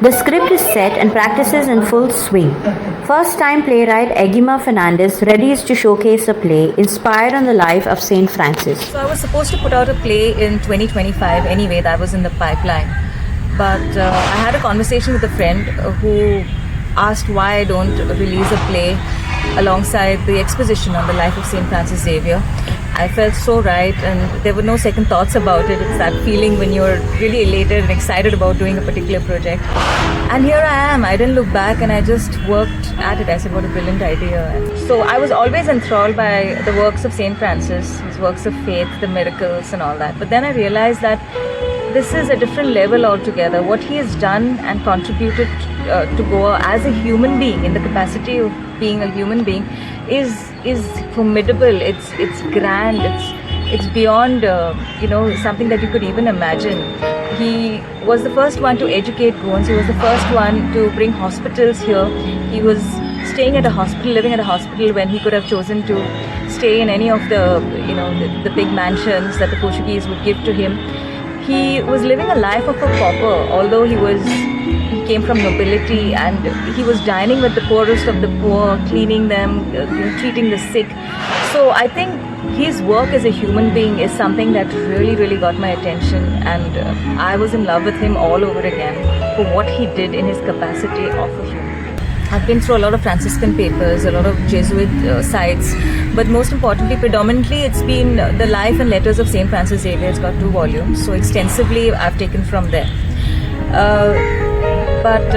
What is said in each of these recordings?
The script is set and practices in full swing. First-time playwright Ageema Fernandes readies to showcase a play inspired on the life of Saint Francis. So I was supposed to put out a play in 2025 anyway, that was in the pipeline. But I had a conversation with a friend who asked why I don't release a play alongside the exposition on the life of Saint Francis Xavier. I felt so right, and there were no second thoughts about it. It's that feeling when you're really elated and excited about doing a particular project. And here I am. I didn't look back, and I just worked at it. I said, what a brilliant idea. So I was always enthralled by the works of Saint Francis, his works of faith, the miracles and all that. But then I realized that this is a different level altogether. What he has done and contributed to Goa as a human being, in the capacity of being a human being, is formidable. It's grand. It's beyond something that you could even imagine. He was the first one to educate Goans. He was the first one to bring hospitals here. He was staying at a hospital, living at a hospital, when he could have chosen to stay in any of the big mansions that the Portuguese would give to him. He was living a life of a pauper, although he came from nobility, and he was dining with the poorest of the poor, cleaning them, treating the sick. So I think his work as a human being is something that really, really got my attention, and I was in love with him all over again for what he did in his capacity of a human being. I've been through a lot of Franciscan papers, a lot of Jesuit sites, but most importantly, predominantly, it's been the life and letters of Saint Francis Xavier. It's got 2 volumes, so extensively I've taken from there. But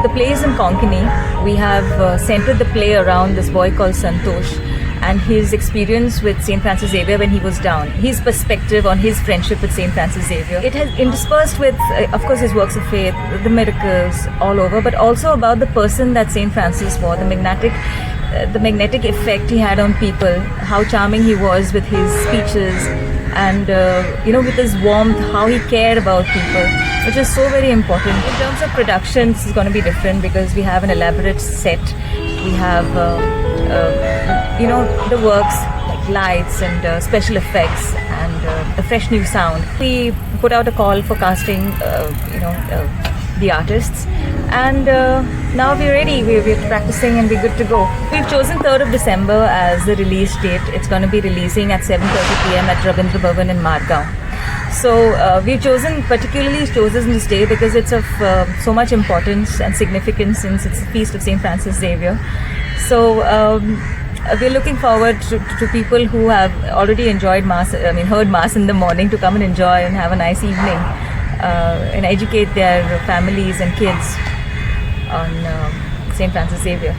the play is in Konkani. We have centered the play around this boy called Santosh and his experience with Saint Francis Xavier when he was down. His perspective on his friendship with Saint Francis Xavier. It has interspersed with, of course, his works of faith, the miracles all over, but also about the person that Saint Francis was, the magnetic effect he had on people, how charming he was with his speeches, and with his warmth, how he cared about people, which is so very important. In terms of production, this is going to be different because we have an elaborate set. We have the works like lights and special effects and a fresh new sound. We put out a call for casting the artists, and now we're ready. We're practicing and we're good to go. We've chosen 3rd of December as the release date. It's going to be releasing at 7:30 p.m. at Rabindra Bhavan in Margao. So we've particularly chosen this day because it's of so much importance and significance, since it's the feast of Saint Francis Xavier. So we're looking forward to people who have already enjoyed Mass, heard Mass in the morning, to come and enjoy and have a nice evening and educate their families and kids on Saint Francis Xavier.